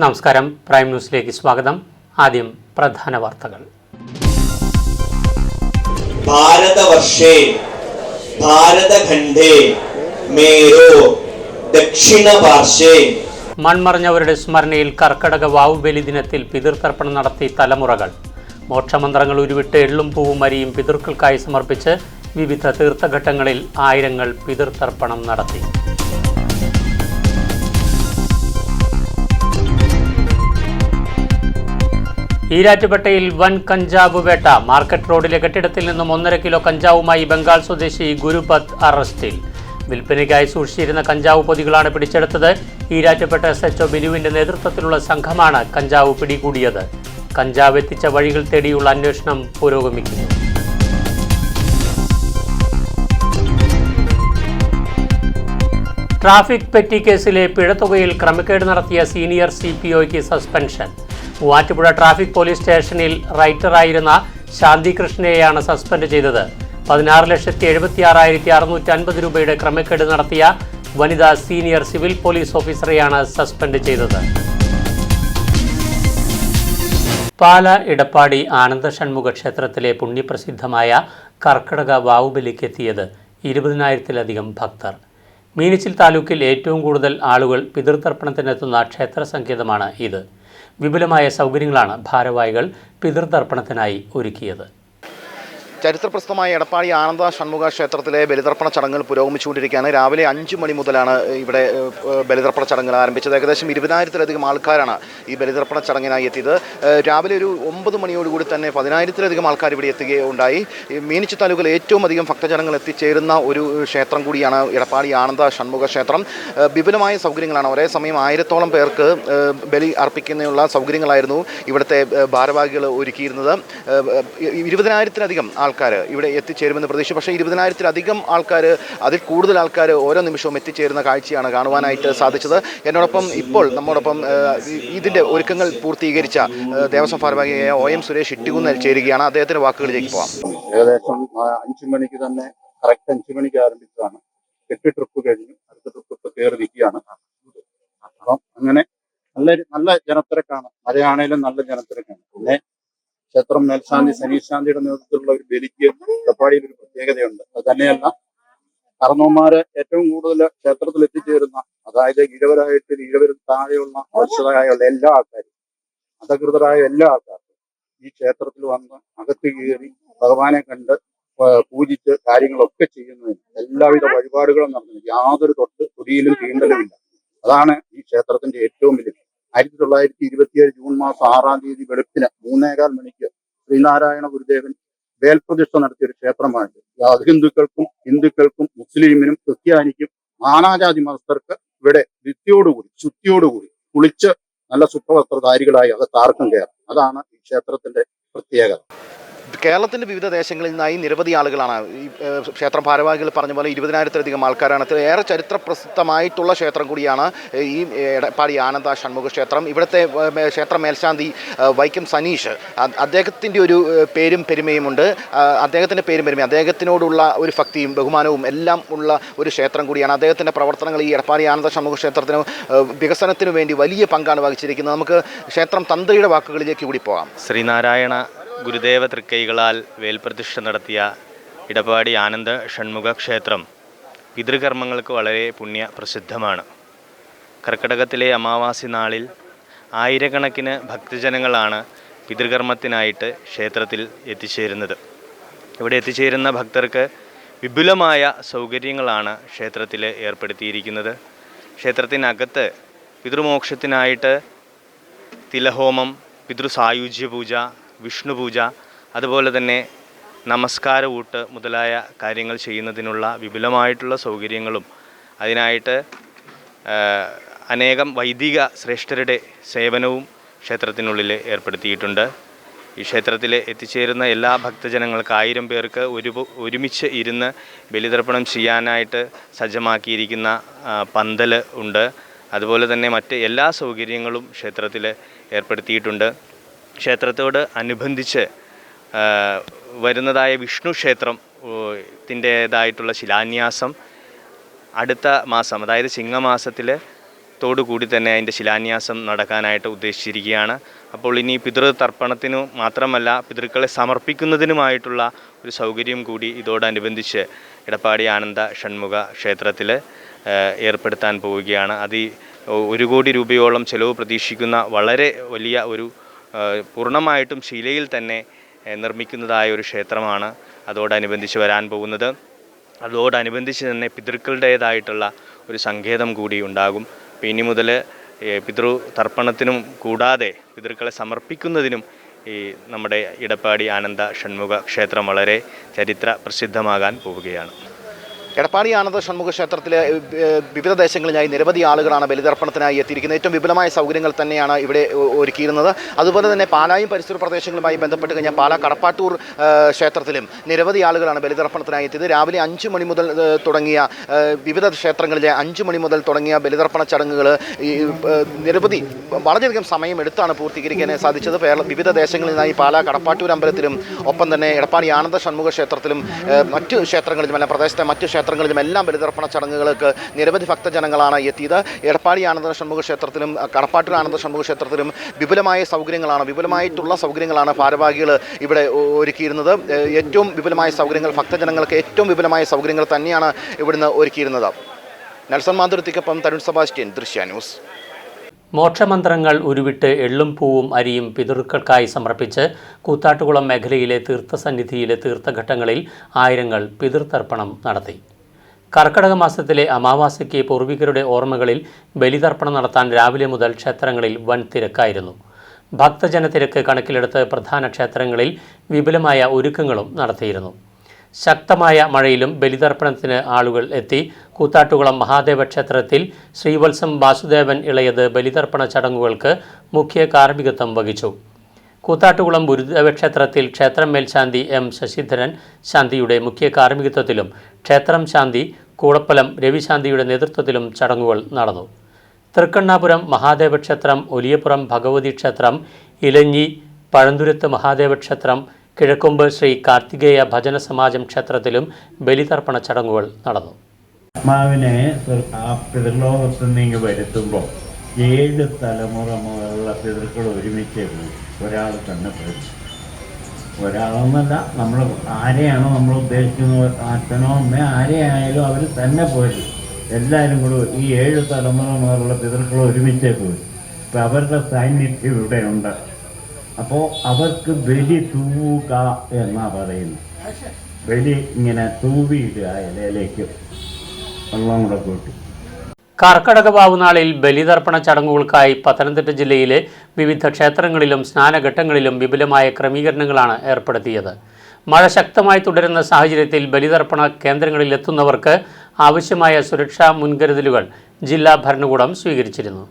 നമസ്കാരം, പ്രൈം ന്യൂസിലേക്ക് സ്വാഗതം. ആദ്യം പ്രധാന വാർത്തകൾ. ഭാരതവർഷേ ഭാരതഖണ്ഡേ മേരോ ദക്ഷിണ പാർശ്വേ. മൺമറഞ്ഞവരുടെ സ്മരണയിൽ കർക്കടക വാവുബലി ദിനത്തിൽ പിതൃതർപ്പണം നടത്തി തലമുറകൾ. മോക്ഷമന്ത്രങ്ങൾ ഉരുവിട്ട് എള്ളും പൂവും അരിയും പിതൃക്കൾക്കായി സമർപ്പിച്ച് വിവിധ തീർത്ഥഘട്ടങ്ങളിൽ ആയിരങ്ങൾ പിതൃതർപ്പണം നടത്തി. ഈരാറ്റുപേട്ടയിൽ വൻ കഞ്ചാവ് വേട്ട. മാർക്കറ്റ് റോഡിലെ കെട്ടിടത്തിൽ നിന്നും 1.5 കിലോ കഞ്ചാവുമായി ബംഗാൾ സ്വദേശി ഗുരുപത് അറസ്റ്റിൽ. വിൽപ്പനയ്ക്കായി സൂക്ഷിച്ചിരുന്ന കഞ്ചാവ് പൊതികളാണ് പിടിച്ചെടുത്തത്. ഈരാറ്റുപേട്ട SHO ബിനുവിന്റെ നേതൃത്വത്തിലുള്ള സംഘമാണ് കഞ്ചാവ് പിടികൂടിയത്. കഞ്ചാവ് എത്തിച്ച വഴികൾ തേടിയുള്ള അന്വേഷണം പുരോഗമിക്കുന്നു. ട്രാഫിക് പെറ്റി കേസിലെ പിഴത്തുകയിൽ ക്രമക്കേട് നടത്തിയ സീനിയർ CPOയ്ക്ക് സസ്പെൻഷൻ. മൂവാറ്റുപുഴ ട്രാഫിക് പോലീസ് സ്റ്റേഷനിൽ റൈറ്ററായിരുന്ന ശാന്തി കൃഷ്ണയെയാണ് സസ്പെൻഡ് ചെയ്തത്. 16,76,650 രൂപയുടെ ക്രമക്കേട് നടത്തിയ വനിതാ സീനിയർ സിവിൽ പോലീസ് ഓഫീസറെയാണ് സസ്പെൻഡ് ചെയ്തത്. പാല ഇടപ്പാടി ആനന്ദ ഷൺമുഖ ക്ഷേത്രത്തിലെ പുണ്യപ്രസിദ്ധമായ കർക്കടക വാവുബലിക്കെത്തിയത് 20,000-ലധികം ഭക്തർ. മീനച്ചിൽ താലൂക്കിൽ ഏറ്റവും കൂടുതൽ ആളുകൾ പിതൃതർപ്പണത്തിനെത്തുന്ന ക്ഷേത്ര സങ്കേതമാണ് ഇത്. വിപുലമായ സൗകര്യങ്ങളാണ് ഭാരവാഹികൾ പിതൃതർപ്പണത്തിനായി ഒരുക്കിയത്. ചരിത്രപ്രസിദ്ധമായ എടപ്പാടി ആനന്ദ ഷൺമുഖ ക്ഷേത്രത്തിലെ ബലിതർപ്പണ ചടങ്ങുകൾ പുരോഗമിച്ചുകൊണ്ടിരിക്കുകയാണ്. രാവിലെ 5 മണി മുതലാണ് ഇവിടെ ബലിതർപ്പണ ചടങ്ങുകൾ ആരംഭിച്ചത്. ഏകദേശം 20,000-ലധികം ആൾക്കാരാണ് ഈ ബലിതർപ്പണ ചടങ്ങിനായി എത്തിയത്. രാവിലെ ഒരു 9 മണിയോടുകൂടി തന്നെ 10,000-ലധികം ആൾക്കാർ ഇവിടെ എത്തുകയുണ്ടായി. മീനച്ചിൽ താലൂക്കിൽ ഏറ്റവും അധികം ഭക്തജനങ്ങൾ എത്തിച്ചേരുന്ന ഒരു ക്ഷേത്രം കൂടിയാണ് എടപ്പാടി ആനന്ദ ഷൺമുഖ ക്ഷേത്രം. വിപുലമായ സൗകര്യങ്ങളാണ്. ഒരേ സമയം 1000-ഓളം പേർക്ക് ബലി അർപ്പിക്കുന്നതിനുള്ള സൗകര്യങ്ങളായിരുന്നു ഇവിടുത്തെ ഭാരവാഹികൾ ഒരുക്കിയിരുന്നത്. 20,000-ലധികം ആൾക്കാർ ഇവിടെ എത്തിച്ചേരുമെന്ന് പ്രതീക്ഷിച്ചു. പക്ഷേ 20,000-ലധികം ആൾക്കാർ, അതിൽ കൂടുതൽ ആൾക്കാർ ഓരോ നിമിഷവും എത്തിച്ചേരുന്ന കാഴ്ചയാണ് കാണുവാനായിട്ട് സാധിച്ചത്. എന്നോടൊപ്പം ഇപ്പോൾ നമ്മോടൊപ്പം ഇതിൻ്റെ ഒരുക്കങ്ങൾ പൂർത്തീകരിച്ച ദേവസ്വം ഭാരവാഹിയായ OM സുരേഷ് ഇട്ടികുന്നൽ ചേരുകയാണ്. അദ്ദേഹത്തിൻ്റെ വാക്കുകളിലേക്ക് പോകാം. ഏകദേശം 5 മണിക്ക് തന്നെ കറക്റ്റ് 5 മണിക്ക് ആരംഭിച്ചതാണ്. 8 ട്രിപ്പ് കഴിഞ്ഞു. അടുത്ത ട്രിപ്പ് ഇപ്പോൾ കയറി നിൽക്കുകയാണ്. അപ്പം അങ്ങനെ നല്ല ജനത്തിരക്കാണ്. മഴയാണേലും നല്ല ജനത്തിരക്കാണ്. പിന്നെ ക്ഷേത്രം മേൽശാന്തി സനീഷ് ശാന്തിയുടെ നേതൃത്വത്തിലുള്ള ഒരു ബലിക്ക് എടപ്പാടിയിൽ ഒരു പ്രത്യേകതയുണ്ട്. അത് തന്നെയല്ല, കാരണവന്മാര് ഏറ്റവും കൂടുതൽ ക്ഷേത്രത്തിൽ എത്തിച്ചേരുന്ന, അതായത് ഈഴവരിൽ താഴെയുള്ള അവശതരായുള്ള എല്ലാ ആൾക്കാരും, അധകൃതരായ എല്ലാ ആൾക്കാർക്കും ഈ ക്ഷേത്രത്തിൽ വന്ന് അകത്ത് കയറി ഭഗവാനെ കണ്ട് പൂജിച്ച് കാര്യങ്ങളൊക്കെ ചെയ്യുന്നതിന് എല്ലാവിധ വഴിപാടുകളും നടത്തുന്നു. യാതൊരു തൊടിയിലും തീണ്ടലുമില്ല. അതാണ് ഈ ക്ഷേത്രത്തിന്റെ ഏറ്റവും വലിയ. 1927 ജൂൺ മാസം 6-ാം തീയതി വെളുപ്പിന് 3:15 മണിക്ക് ശ്രീനാരായണ ഗുരുദേവൻ വേൽപ്രതിഷ്ഠ നടത്തിയൊരു ക്ഷേത്രമാണ്. ഹിന്ദുക്കൾക്കും മുസ്ലിമിനും ക്രിസ്ത്യാനിക്കും നാനാജാതി മതസ്ഥർക്ക് ഇവിടെ ശുദ്ധിയോടുകൂടി കുളിച്ച് നല്ല സുഖവസ്ത്രധാരികളായി അകത്താർക്കും കയറാം. അതാണ് ഈ ക്ഷേത്രത്തിന്റെ പ്രത്യേകത. കേരളത്തിൻ്റെ വിവിധ ദേശങ്ങളിൽ നിന്നായി നിരവധി ആളുകളാണ് ഈ ക്ഷേത്ര ഭാരവാഹികൾ പറഞ്ഞ പോലെ 20,000-ലധികം ആൾക്കാരാണ്. ഏറെ ചരിത്രപ്രസിദ്ധമായിട്ടുള്ള ക്ഷേത്രം കൂടിയാണ് ഈ എടപ്പാടി ആനന്ദ ഷൺമുഖ ക്ഷേത്രം. ഇവിടുത്തെ ക്ഷേത്ര മേൽശാന്തി വൈക്കം സനീഷ്, അദ്ദേഹത്തിൻ്റെ ഒരു പേരും പെരുമയുമുണ്ട്. അദ്ദേഹത്തിനോടുള്ള ഒരു ഭക്തിയും ബഹുമാനവും എല്ലാം ഉള്ള ഒരു ക്ഷേത്രം കൂടിയാണ്. അദ്ദേഹത്തിൻ്റെ പ്രവർത്തനങ്ങൾ ഈ എടപ്പാടി ആനന്ദ ഷൺമുഖ ക്ഷേത്രത്തിന് വികസനത്തിനു വേണ്ടി വലിയ പങ്കാണ് വഹിച്ചിരിക്കുന്നത്. നമുക്ക് ക്ഷേത്രം തന്ത്രിയുടെ വാക്കുകളിലേക്ക് കൂടി പോകാം. ശ്രീനാരായണ ഗുരുദേവ തൃക്കൈകളാൽ വേൽപ്രതിഷ്ഠ നടത്തിയ ഇടപ്പാടി ആനന്ദ ഷൺമുഖ ക്ഷേത്രം പിതൃകർമ്മങ്ങൾക്ക് വളരെ പുണ്യ പ്രസിദ്ധമാണ്. കർക്കിടകത്തിലെ അമാവാസി നാളിൽ ആയിരക്കണക്കിന് ഭക്തജനങ്ങളാണ് പിതൃകർമ്മത്തിനായിട്ട് ക്ഷേത്രത്തിൽ എത്തിച്ചേരുന്നത്. ഇവിടെ എത്തിച്ചേരുന്ന ഭക്തർക്ക് വിപുലമായ സൗകര്യങ്ങളാണ് ക്ഷേത്രത്തിൽ ഏർപ്പെടുത്തിയിരിക്കുന്നത്. ക്ഷേത്രത്തിനകത്ത് പിതൃമോക്ഷത്തിനായിട്ട് തിലഹോമം, പിതൃസായുജ്യ പൂജ, വിഷ്ണു പൂജ, അതുപോലെ തന്നെ നമസ്കാര ഊട്ട് മുതലായ കാര്യങ്ങൾ ചെയ്യുന്നതിനുള്ള വിപുലമായിട്ടുള്ള സൗകര്യങ്ങളും അതിനായിട്ട് അനേകം വൈദിക ശ്രേഷ്ഠരുടെ സേവനവും ക്ഷേത്രത്തിനുള്ളിൽ ഏർപ്പെടുത്തിയിട്ടുണ്ട്. ഈ ക്ഷേത്രത്തിൽ എത്തിച്ചേരുന്ന എല്ലാ ഭക്തജനങ്ങൾക്ക് 1000 പേർക്ക് ഒരുമിച്ച് ഇരുന്ന് ബലിതർപ്പണം ചെയ്യാനായിട്ട് സജ്ജമാക്കിയിരിക്കുന്ന പന്തൽ ഉണ്ട്. അതുപോലെ തന്നെ മറ്റ് എല്ലാ സൗകര്യങ്ങളും ക്ഷേത്രത്തിൽ ഏർപ്പെടുത്തിയിട്ടുണ്ട്. ക്ഷേത്രത്തോട് അനുബന്ധിച്ച് വരുന്നതായ വിഷ്ണു ക്ഷേത്രത്തിൻ്റേതായിട്ടുള്ള ശിലാന്യാസം അടുത്ത മാസം, അതായത് ചിങ്ങമാസത്തിൽ കൂടി തന്നെ അതിൻ്റെ ശിലാന്യാസം നടക്കാനായിട്ട് ഉദ്ദേശിച്ചിരിക്കുകയാണ്. അപ്പോൾ ഇനി പിതൃതർപ്പണത്തിനു മാത്രമല്ല പിതൃക്കളെ സമർപ്പിക്കുന്നതിനുമായിട്ടുള്ള ഒരു സൗകര്യം കൂടി ഇതോടനുബന്ധിച്ച് ഇടപ്പാടി ആനന്ദ ഷൺമുഖ ക്ഷേത്രത്തിൽ ഏർപ്പെടുത്താൻ പോവുകയാണ്. അത് 1 കോടി രൂപയോളം ചെലവ് പ്രതീക്ഷിക്കുന്ന വളരെ വലിയ ഒരു പൂർണ്ണമായിട്ടും ശിലയിൽ തന്നെ നിർമ്മിക്കുന്നതായ ഒരു ക്ഷേത്രമാണ് അതോടനുബന്ധിച്ച് വരാൻ പോകുന്നത്. അതോടനുബന്ധിച്ച് തന്നെ പിതൃക്കളുടേതായിട്ടുള്ള ഒരു സങ്കേതം കൂടി ഉണ്ടാകും. ഇനി മുതൽ പിതൃതർപ്പണത്തിനും കൂടാതെ പിതൃക്കളെ സമർപ്പിക്കുന്നതിനും ഈ നമ്മുടെ ഇടപ്പാടി ആനന്ദ ഷൺമുഖ ക്ഷേത്രം വളരെ ചരിത്ര പ്രസിദ്ധമാകാൻ പോവുകയാണ്. എടപ്പാടി ആനന്ദ ഷൺമുഖ ക്ഷേത്രത്തിലെ വിവിധ ദേശങ്ങളിലായി നിരവധി ആളുകളാണ് ബലിതർപ്പണത്തിനായി എത്തിയിരിക്കുന്നത്. ഏറ്റവും വിപുലമായ സൗകര്യങ്ങൾ തന്നെയാണ് ഇവിടെ ഒരുക്കിയിരുന്നത്. അതുപോലെ തന്നെ പാലായും പരിസര പ്രദേശങ്ങളുമായി ബന്ധപ്പെട്ട് കഴിഞ്ഞാൽ പാലാ കടപ്പാട്ടൂർ ക്ഷേത്രത്തിലും നിരവധി ആളുകളാണ് ബലിതർപ്പണത്തിനായി എത്തിയത്. രാവിലെ 5 മണി മുതൽ തുടങ്ങിയ വിവിധ ക്ഷേത്രങ്ങളിലെ 5 മണി മുതൽ തുടങ്ങിയ ബലിതർപ്പണ ചടങ്ങുകൾ നിരവധി വളരെയധികം സമയം എടുത്താണ് പൂർത്തീകരിക്കാൻ സാധിച്ചത്. വിവിധ ദേശങ്ങളിൽ നിന്നായി പാലാ കടപ്പാട്ടൂർ അമ്പലത്തിലും ഒപ്പം തന്നെ എടപ്പാടി ആനന്ദ ഷൺമുഖ ക്ഷേത്രത്തിലും മറ്റ് ക്ഷേത്രങ്ങളിലും അല്ല പ്രദേശത്തെ മറ്റ് ക്ഷേത്രങ്ങളിലും എല്ലാം ബലിതർപ്പണ ചടങ്ങുകൾക്ക് നിരവധി ഭക്തജനങ്ങളാണ് എത്തിയത്. എടപ്പാടി ആനന്ദ ഷൺമുഖ ക്ഷേത്രത്തിലും കടപ്പാട്ടൂർ ആനന്ദ ഷൺമുഖ ക്ഷേത്രത്തിലും വിപുലമായിട്ടുള്ള സൗകര്യങ്ങളാണ് ഭാരവാഹികൾ ഇവിടെ ഒരുക്കിയിരുന്നത്. ഏറ്റവും വിപുലമായ സൗകര്യങ്ങൾ ഭക്തജനങ്ങൾക്ക് ഏറ്റവും വിപുലമായ സൗകര്യങ്ങൾ തന്നെയാണ് ഇവിടുന്ന് ഒരുക്കിയിരുന്നത്. നെൽസൺ മാന്തുരത്തിക്കൊപ്പം തരുൺ സെബാസ്റ്റ്യൻ, ദൃശ്യ ന്യൂസ്. മോക്ഷമന്ത്രങ്ങൾ ഉരുവിട്ട് എള്ളും പൂവും അരിയും പിതൃക്കൾക്കായി സമർപ്പിച്ച് കൂത്താട്ടുകുളം മേഖലയിലെ തീർത്ഥസന്നിധിയിലെ തീർത്ഥഘട്ടങ്ങളിൽ ആയിരങ്ങൾ പിതൃതർപ്പണം നടത്തി. കർക്കടക മാസത്തിലെ അമാവാസ്യയ്ക്ക് പൂർവികരുടെ ഓർമ്മകളിൽ ബലിതർപ്പണം നടത്താൻ രാവിലെ മുതൽ ക്ഷേത്രങ്ങളിൽ വൻ തിരക്കായിരുന്നു. ഭക്തജനത്തിരക്ക് കണക്കിലെടുത്ത് പ്രധാന ക്ഷേത്രങ്ങളിൽ വിപുലമായ ഒരുക്കങ്ങളും നടത്തിയിരുന്നു. ശക്തമായ മഴയിലും ബലിതർപ്പണത്തിന് ആളുകൾ എത്തി. കൂത്താട്ടുകുളം മഹാദേവ ക്ഷേത്രത്തിൽ ശ്രീവത്സം വാസുദേവൻ ഇളയത് ബലിതർപ്പണ ചടങ്ങുകൾക്ക് മുഖ്യ കാർമ്മികത്വം വഹിച്ചു. കൂത്താട്ടുകുളം ഗുരുദേവ ക്ഷേത്രത്തിൽ ക്ഷേത്രം മേൽശാന്തി എം ശശിധരൻ ശാന്തിയുടെ മുഖ്യ കാർമ്മികത്വത്തിലും ക്ഷേത്രം ശാന്തി കൂടപ്പലം രവിശാന്തിയുടെ നേതൃത്വത്തിലും ചടങ്ങുകൾ നടന്നു. തൃക്കണ്ണാപുരം മഹാദേവ ക്ഷേത്രം, ഒലിയപ്പുറം ഭഗവതി ക്ഷേത്രം, ഇലഞ്ഞി പഴന്തുരുത്ത് മഹാദേവ ക്ഷേത്രം, കിഴക്കൊമ്പ് ശ്രീ കാർത്തികേയ ഭജന സമാജം ക്ഷേത്രത്തിലും ബലിതർപ്പണ ചടങ്ങുകൾ നടന്നു. ആത്മാവിനെ പിതൃലോകത്ത് നിന്ന് വരുത്തുമ്പോൾ 7 തലമുറ മുതലുള്ള പിതൃക്കൾ ഒരുമിച്ചേ പോകും. ഒരാൾ തന്നെ പോയി, ഒരാളെന്നല്ല, നമ്മൾ ആരെയാണോ നമ്മൾ ഉദ്ദേശിക്കുന്നത്, അച്ഛനോ അമ്മയോ ആരെയായാലും അവർ തന്നെ പോരും. എല്ലാവരും കൂടെ ഈ 7 തലമുറ മുതലുള്ള പിതൃക്കൾ ഒരുമിച്ചേ പോരും. ഇപ്പം അവരുടെ സാന്നിധ്യം ഇവിടെയുണ്ട്. അപ്പോൾ അവർക്ക് ബലി തൂവുക എന്നാണ് പറയുന്നത്. ബലി ഇങ്ങനെ തൂവിയിടുക ഇലയിലേക്ക് വെള്ളം കൂടെ കൂട്ടി. കർക്കടക വാവുനാളിൽ ബലിതർപ്പണ ചടങ്ങുകൾക്കായി പത്തനംതിട്ട ജില്ലയിലെ വിവിധ ക്ഷേത്രങ്ങളിലും സ്നാനഘട്ടങ്ങളിലും വിപുലമായ ക്രമീകരണങ്ങളാണ് ഏർപ്പെടുത്തിയത്. മഴ ശക്തമായി തുടരുന്ന സാഹചര്യത്തിൽ ബലിതർപ്പണ കേന്ദ്രങ്ങളിലെത്തുന്നവർക്ക് ആവശ്യമായ സുരക്ഷാ മുൻകരുതലുകൾ ജില്ലാ ഭരണകൂടം സ്വീകരിച്ചിരുന്നു.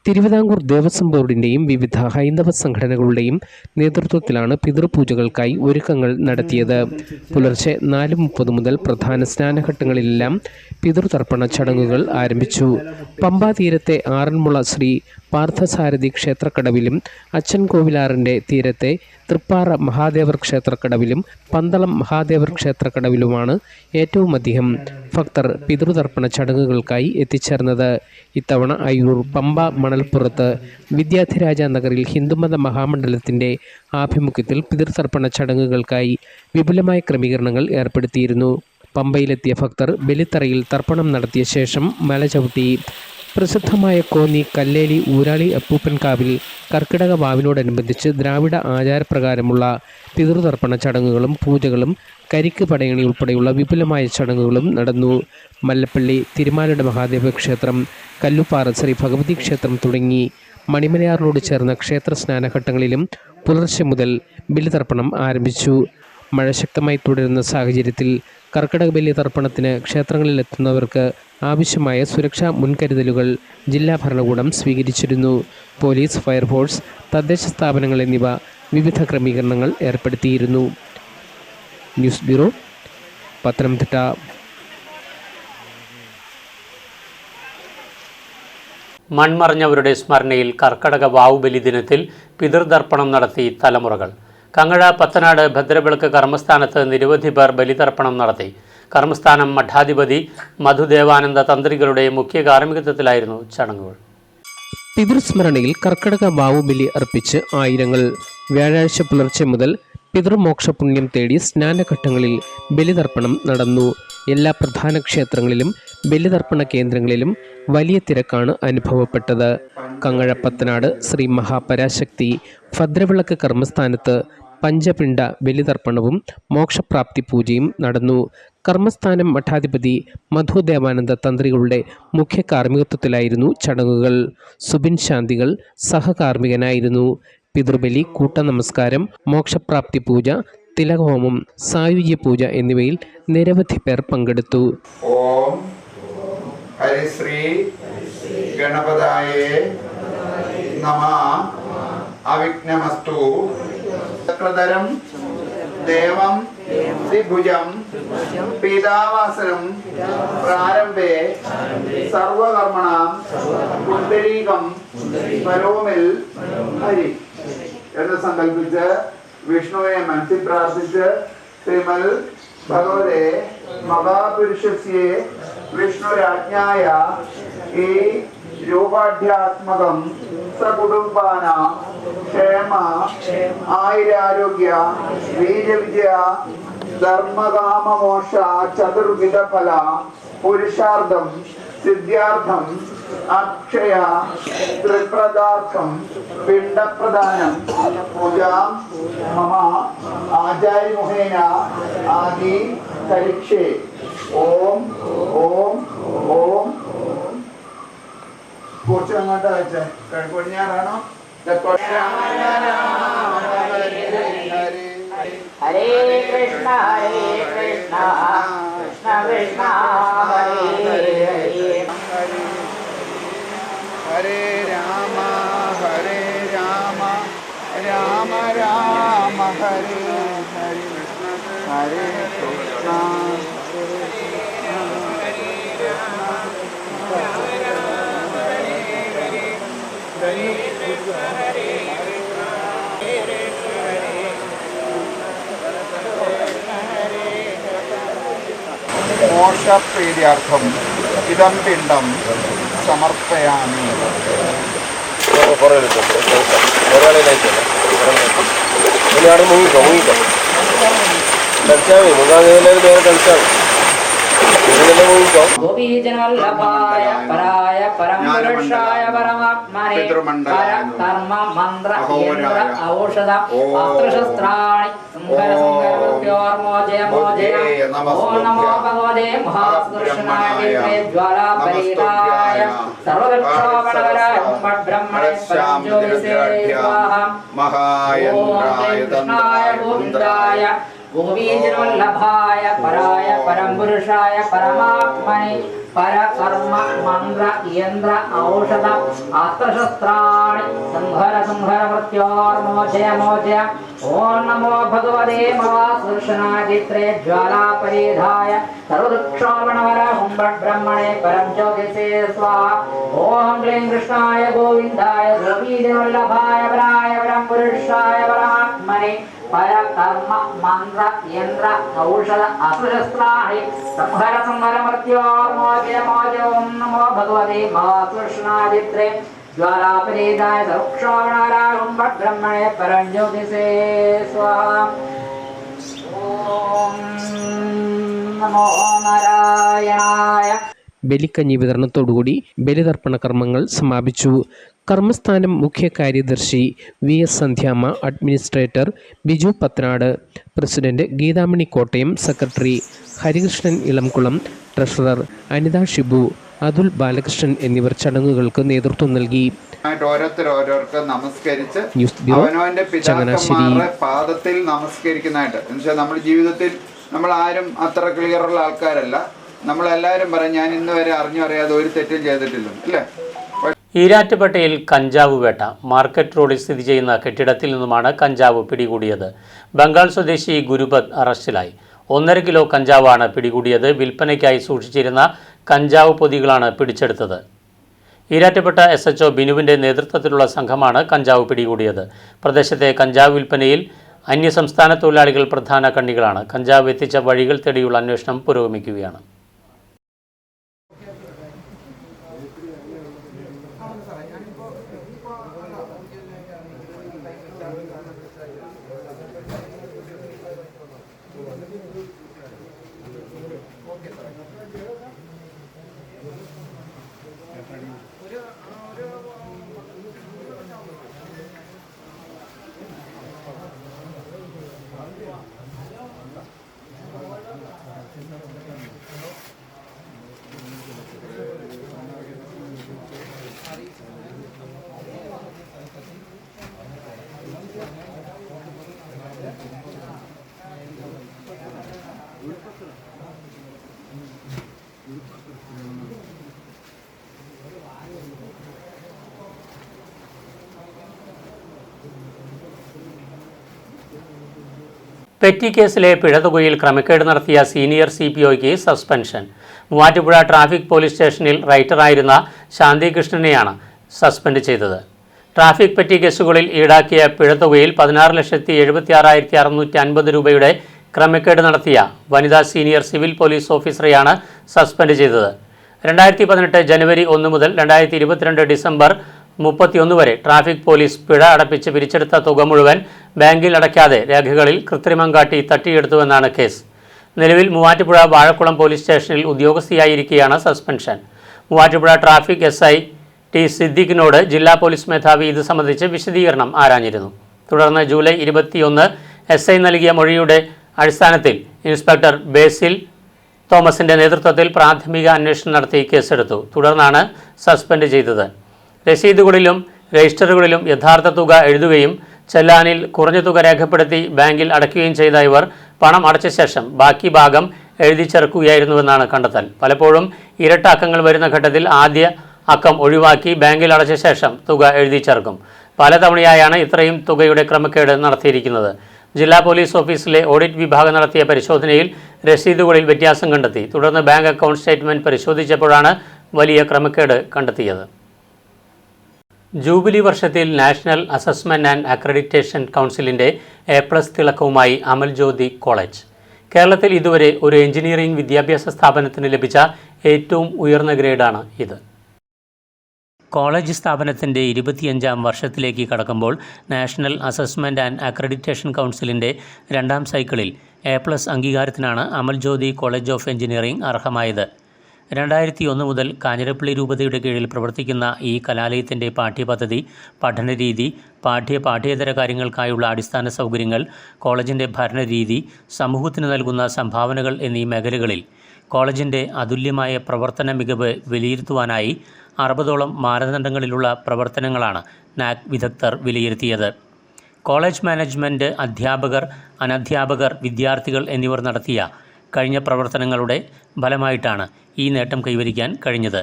തിരുവിതാംകൂർ ദേവസ്വം ബോർഡിൻ്റെയും വിവിധ ഹൈന്ദവ സംഘടനകളുടെയും നേതൃത്വത്തിലാണ് പിതൃപൂജകൾക്കായി ഒരുക്കങ്ങൾ നടത്തിയത്. പുലർച്ചെ 4:30 മുതൽ പ്രധാന സ്നാനഘട്ടങ്ങളിലെല്ലാം പിതൃതർപ്പണ ചടങ്ങുകൾ ആരംഭിച്ചു. പമ്പാ തീരത്തെ ആറന്മുള ശ്രീ പാർത്ഥസാരഥി ക്ഷേത്രക്കടവിലും അച്ഛൻ കോവിലാറിൻ്റെ തീരത്തെ തൃപ്പാറ മഹാദേവർ ക്ഷേത്രക്കടവിലും പന്തളം മഹാദേവർ ക്ഷേത്രക്കടവിലുമാണ് ഏറ്റവുമധികം ഭക്തർ പിതൃതർപ്പണ ചടങ്ങുകൾക്കായി എത്തിച്ചേർന്നത്. ഇത്തവണ അയ്യൂർ, പമ്പ, മണൽപ്പുറത്ത് വിദ്യാധിരാജ നഗറിൽ ഹിന്ദുമത മഹാമണ്ഡലത്തിൻ്റെ ആഭിമുഖ്യത്തിൽ പിതൃതർപ്പണ ചടങ്ങുകൾക്കായി വിപുലമായ ക്രമീകരണങ്ങൾ ഏർപ്പെടുത്തിയിരുന്നു. പമ്പയിലെത്തിയ ഭക്തർ ബലിത്തറയിൽ തർപ്പണം നടത്തിയ ശേഷം മല ചവിട്ടി. പ്രസിദ്ധമായ കോന്നി കല്ലേലി ഊരാളി അപ്പൂപ്പൻകാവിൽ കർക്കിടക വാവിനോടനുബന്ധിച്ച് ദ്രാവിഡ ആചാരപ്രകാരമുള്ള പിതൃതർപ്പണ ചടങ്ങുകളും പൂജകളും കരിക്ക് പടയണി ഉൾപ്പെടെയുള്ള വിപുലമായ ചടങ്ങുകളും നടന്നു. മല്ലപ്പള്ളി തിരുമാലയുടെ മഹാദേവ ക്ഷേത്രം, കല്ലുപ്പാറ ശ്രീ ഭഗവതി ക്ഷേത്രം തുടങ്ങി മണിമലയാറിനോട് ചേർന്ന ക്ഷേത്ര സ്നാനഘട്ടങ്ങളിലും പുലർച്ചെ മുതൽ ബലിതർപ്പണം ആരംഭിച്ചു. മഴ ശക്തമായി തുടരുന്ന സാഹചര്യത്തിൽ കർക്കിടക ബലിതർപ്പണത്തിന് ക്ഷേത്രങ്ങളിലെത്തുന്നവർക്ക് ആവശ്യമായ സുരക്ഷാ മുൻകരുതലുകൾ ജില്ലാ ഭരണകൂടം സ്വീകരിച്ചിരുന്നു. പോലീസ്, ഫയർഫോഴ്സ്, തദ്ദേശ സ്ഥാപനങ്ങൾ എന്നിവ വിവിധ ക്രമീകരണങ്ങൾ ഏർപ്പെടുത്തിയിരുന്നു. News bureau, Pathanamthitta. മൺമറഞ്ഞവരുടെ സ്മരണയിൽ കർക്കടക വാവുബലി ദിനത്തിൽ പിതൃതർപ്പണം നടത്തി തലമുറകൾ. കങ്ങഴ, പത്തനാട്, ഭദ്രവിളക്ക് കർമ്മസ്ഥാനത്ത് നിരവധി പേർ ബലിതർപ്പണം നടത്തി. കർമ്മസ്ഥാനം മഠാധിപതി മധുദേവാനന്ദ തന്ത്രികളുടെ മുഖ്യ കാർമ്മികത്വത്തിലായിരുന്നു ചടങ്ങുകൾ. പിതൃസ്മരണയിൽ കർക്കടക വാവുബലി അർപ്പിച്ച് ആയിരങ്ങൾ. വ്യാഴാഴ്ച പുലർച്ചെ മുതൽ പിതൃമോക്ഷപുണ്യം തേടി സ്നാനഘട്ടങ്ങളിൽ ബലിതർപ്പണം നടന്നു. എല്ലാ പ്രധാന ക്ഷേത്രങ്ങളിലും ബലിതർപ്പണ കേന്ദ്രങ്ങളിലും വലിയ തിരക്കാണ് അനുഭവപ്പെട്ടത്. കങ്ങഴപ്പത്തനാട് ശ്രീ മഹാപരാശക്തി ഭദ്രവിളക്ക് കർമ്മസ്ഥാനത്ത് പഞ്ചപിണ്ഡ ബലിതർപ്പണവും മോക്ഷപ്രാപ്തി പൂജയും നടന്നു. കർമ്മസ്ഥാനം മഠാധിപതി മധുദേവാനന്ദ തന്ത്രികളുടെ മുഖ്യ കാർമ്മികത്വത്തിലായിരുന്നു ചടങ്ങുകൾ. സുബിൻ ശാന്തികൾ സഹകാർമ്മികനായിരുന്നു. പിതൃബലി, കൂട്ടനമസ്കാരം, മോക്ഷപ്രാപ്തി പൂജ, തിലകഹോമം, സായുജ്യ പൂജ എന്നിവയിൽ നിരവധി പേർ പങ്കെടുത്തു. ഓം ഹരിശ്രീ ഗണപതായേ നമഃ. അവിഘ്നമസ്തു. ചക്രധരം ദേവം ദ്വിഭുജം പീതാവാസനം പ്രാരംഭേ സർവകർമ്മണാം പുണ്ഡരീകം പരോമിൽ ഹരി എന്ന് സങ്കല്പിച്ച് വിഷ്ണുവിനെ മനസ്സിൽ പ്രാർത്ഥിച്ച് ശ്രീമൽ ഭഗവതേ മഹാപുരുഷസ്യേ വിഷ്ണുരാജ്ഞായ ഈ രൂപാഢ്യാത്മകം സകുടുംബാനാം ക്ഷേമ ആയുരാരോഗ്യ വീര്യവിജയ ധർമ്മകാമമോക്ഷ ചതുർവിധ ഫല പുരുഷാർത്ഥം സിദ്ധ്യാർത്ഥം അക്ഷയ ത്രിപ്രദാർത്ഥം പിണ്ഡപ്രദാനം പൂജാം മമ ആചാര്യമുഖേന ആദി കരിക്ഷേ. ഓം ഓം ഓം. കുറച്ച് അങ്ങോട്ട് വെച്ചേ. പടിഞ്ഞാറാണോ? ഹരേ കൃഷ്ണ കൃഷ്ണ കൃഷ്ണ ഹരേ ഹരേ. ഹരേ രാമ രാമ രാമ ഹരേ ഹരേ. ഹരേ കൃഷ്ണ മോക്ഷപ്രീതിയാർത്ഥം ഇതം പിണ്ഡം സമർപ്പയാമി. ഗോപീജനവല്ലഭായ പരായ പരമപുരുഷായ പരമാത്മനെ പരകർമ്മ മന്ത്ര യന്ത്ര ഔഷധ അസ്ത്രശസ്ത്രാണി സംഹര സംഹരോർമോജയ മോജയ. ഓം നമോ ഭഗവതേ മഹാസുദർശനായ ജ്വാലാപരീതായ സർവദക്ഷോപണവരായ ബ്രഹ്മണേ പരംജ്യോതിസേ സ്വാഹ. ഓം കൃഷ്ണായ ഗോവിന്ദായ ഗോപീജനവല്ലഭായ പരായ പരംപുരുഷായ പരമാത്മനെ പരകർമ്മ മന്ത്ര യന്ത്ര ഔഷധ അസ്ത്രശസ്ത്രാണി സംഹര സംഹര മൃത്യോർമോചയ മോചയ. ഓം നമോ ഭഗവതേ മഹാസുദർശനായ ജ്വാലാപരീതായ സർവദക്ഷോപണവരാഹും ബ്രഹ്മണേ പരംജ്യോതിസേ സ്വാഹ. ഓം ക്ലീം കൃഷ്ണായ ഗോവിന്ദായ ഗോപീജനവല്ലഭായ പരായ പരംപുരുഷായ പരമാത്മനെ പരകർമ്മ മന്ത്ര യന്ത്ര ഔഷധ അസുശസ്ത്രാണി സംഹര സംഹര മൃത്യോർമോചയ മോചയ. ഓം നമോ ഭഗവതേ മഹാസുദർശനായ ജ്വാലാപരീതായ സർവക്ഷോഭണവരാഹും ബ്രഹ്മണേ പരംജ്യോതിസേ സ്വാഹ. ഓം നമോ നാരായണായ. ബലിക്കഞ്ഞി വിതരണത്തോടുകൂടി ബലിതർപ്പണ കർമ്മങ്ങൾ സമാപിച്ചു. കർമ്മസ്ഥാനം മുഖ്യ കാര്യദർശി VS Sandhyamma, administrator Biju Pathnad, president Geethamani Kottayam, secretary Harikrishnan Elamkulam, treasurer Anitha Shibu, Athul Balakrishnan എന്നിവർ ചടങ്ങുകൾക്ക് നേതൃത്വം നൽകി. ഓരോരുത്തർക്ക് നമസ്കരിച്ച് ന്യൂസ് ബ്യൂറോ, അവനവന്റെ പിതാക്കന്മാരുടെ പാദത്തിൽ നമസ്കരിക്കുന്നതായിട്ട്. എന്നുവെച്ചാൽ നമ്മുടെ ജീവിതത്തിൽ നമ്മൾ ആരും അത്ര ക്ലിയറുള്ള ആൾക്കാരല്ല. നമ്മളെല്ലാവരും പറയും ഞാൻ ഇന്ന് വരെ അറിയാതെ ഒരു തെറ്റും ചെയ്തിട്ടില്ല, അല്ലേ? ഈരാറ്റുപേട്ടയിൽ കഞ്ചാവ് വേട്ട. മാർക്കറ്റ് റോഡിൽ സ്ഥിതി ചെയ്യുന്ന കെട്ടിടത്തിൽ നിന്നുമാണ് കഞ്ചാവ് പിടികൂടിയത്. ബംഗാൾ സ്വദേശി ഗുരുപത് അറസ്റ്റിലായി. 1.5 കിലോ കഞ്ചാവാണ് പിടികൂടിയത്. വിൽപ്പനയ്ക്കായി സൂക്ഷിച്ചിരുന്ന കഞ്ചാവ് പൊതികളാണ് പിടിച്ചെടുത്തത്. ഈരാറ്റുപേട്ട SHO ബിനുവിൻ്റെ നേതൃത്വത്തിലുള്ള സംഘമാണ് കഞ്ചാവ് പിടികൂടിയത്. പ്രദേശത്തെ കഞ്ചാവ് വിൽപ്പനയിൽ അന്യസംസ്ഥാന തൊഴിലാളികൾ പ്രധാന കണ്ണികളാണ്. കഞ്ചാവ് എത്തിച്ച വഴികൾ തേടിയുള്ള അന്വേഷണം പുരോഗമിക്കുകയാണ്. പെറ്റി കേസിലെ പിഴതുകയിൽ ക്രമക്കേട് നടത്തിയ സീനിയർ CPOയ്ക്ക് സസ്പെൻഷൻ. മൂവാറ്റുപുഴ ട്രാഫിക് പോലീസ് സ്റ്റേഷനിൽ റൈറ്ററായിരുന്ന ശാന്തികൃഷ്ണനെയാണ് സസ്പെൻഡ് ചെയ്തത്. ട്രാഫിക് പെറ്റി കേസുകളിൽ ഈടാക്കിയ പിഴതുകയിൽ 16,76,650 രൂപയുടെ ക്രമക്കേട് നടത്തിയ വനിതാ സീനിയർ സിവിൽ പോലീസ് ഓഫീസറെയാണ് സസ്പെൻഡ് ചെയ്തത്. 2018 ജനുവരി 1 മുതൽ 2022 ഡിസംബർ 31 വരെ ട്രാഫിക് പോലീസ് പിഴ അടപ്പിച്ച് പിരിച്ചെടുത്ത തുക മുഴുവൻ ബാങ്കിൽ അടയ്ക്കാതെ രേഖകളിൽ കൃത്രിമം കാട്ടി തട്ടിയെടുത്തുവെന്നാണ് കേസ്. നിലവിൽ മൂവാറ്റുപുഴ വാഴക്കുളം പോലീസ് സ്റ്റേഷനിൽ ഉദ്യോഗസ്ഥയായിരിക്കെയാണ് സസ്പെൻഷൻ. മൂവാറ്റുപുഴ ട്രാഫിക് SI T സിദ്ദിഖിനോട് ജില്ലാ പോലീസ് മേധാവി ഇത് സംബന്ധിച്ച് വിശദീകരണം ആരാഞ്ഞിരുന്നു. തുടർന്ന് ജൂലൈ 21 SI നൽകിയ മൊഴിയുടെ അടിസ്ഥാനത്തിൽ ഇൻസ്പെക്ടർ ബേസിൽ തോമസിൻ്റെ നേതൃത്വത്തിൽ പ്രാഥമിക അന്വേഷണം നടത്തി കേസെടുത്തു. തുടർന്നാണ് സസ്പെൻഡ് ചെയ്തത്. രസീതുകളിലും രജിസ്റ്ററുകളിലും യഥാർത്ഥ തുക എഴുതുകയും ചെല്ലാനിൽ കുറഞ്ഞ തുക രേഖപ്പെടുത്തി ബാങ്കിൽ അടയ്ക്കുകയും ചെയ്ത ഇവർ പണം അടച്ച ശേഷം ബാക്കി ഭാഗം എഴുതി ചേർക്കുകയായിരുന്നുവെന്നാണ് കണ്ടെത്തൽ. പലപ്പോഴും ഇരട്ട അക്കങ്ങൾ വരുന്ന ഘട്ടത്തിൽ ആദ്യ അക്കം ഒഴിവാക്കി ബാങ്കിൽ അടച്ച ശേഷം തുക എഴുതി ചേർക്കും. പലതവണയായാണ് ഇത്രയും തുകയുടെ ക്രമക്കേട് നടത്തിയിരിക്കുന്നത്. ജില്ലാ പോലീസ് ഓഫീസിലെ ഓഡിറ്റ് വിഭാഗം നടത്തിയ പരിശോധനയിൽ രസീതുകളിൽ വ്യത്യാസം കണ്ടെത്തി. തുടർന്ന് ബാങ്ക് അക്കൗണ്ട് സ്റ്റേറ്റ്മെൻറ്റ് പരിശോധിച്ചപ്പോഴാണ് വലിയ ക്രമക്കേട് കണ്ടെത്തിയത്. ജൂബിലി വർഷത്തിൽ നാഷണൽ അസസ്മെൻറ്റ് ആൻഡ് അക്രഡിറ്റേഷൻ കൗൺസിലിൻ്റെ A+ തിളക്കവുമായി അമൽ ജ്യോതി കോളേജ്. കേരളത്തിൽ ഇതുവരെ ഒരു എഞ്ചിനീയറിംഗ് വിദ്യാഭ്യാസ സ്ഥാപനത്തിന് ലഭിച്ച ഏറ്റവും ഉയർന്ന ഗ്രേഡാണ് ഇത്. കോളേജ് സ്ഥാപനത്തിൻ്റെ 25ാം വർഷത്തിലേക്ക് കടക്കുമ്പോൾ നാഷണൽ അസസ്മെൻറ്റ് ആൻഡ് അക്രഡിറ്റേഷൻ കൗൺസിലിൻ്റെ 2ാം സൈക്കിളിൽ A+ അംഗീകാരത്തിനാണ് Amal Jyothi college of engineering അർഹമായത്. 2001 മുതൽ കാഞ്ഞിരപ്പള്ളി രൂപതയുടെ കീഴിൽ പ്രവർത്തിക്കുന്ന ഈ കലാലയത്തിൻ്റെ പാഠ്യപദ്ധതി, പഠനരീതി, പാഠ്യേതര കാര്യങ്ങൾക്കായുള്ള അടിസ്ഥാന സൗകര്യങ്ങൾ, കോളേജിൻ്റെ ഭരണരീതി, സമൂഹത്തിന് നൽകുന്ന സംഭാവനകൾ എന്നീ മേഖലകളിൽ കോളേജിൻ്റെ അതുല്യമായ പ്രവർത്തന മികവ് വിലയിരുത്തുവാനായി 60ഓളം മാനദണ്ഡങ്ങളിലുള്ള പ്രവർത്തനങ്ങളാണ് NAAC വിദഗ്ധർ വിലയിരുത്തിയത്. കോളേജ് മാനേജ്മെൻറ്റ്, അധ്യാപകർ, അനധ്യാപകർ, വിദ്യാർത്ഥികൾ എന്നിവർ നടത്തിയ കഴിഞ്ഞ പ്രവർത്തനങ്ങളുടെ ഫലമായിട്ടാണ് ഈ നേട്ടം കൈവരിക്കാൻ കഴിഞ്ഞത്.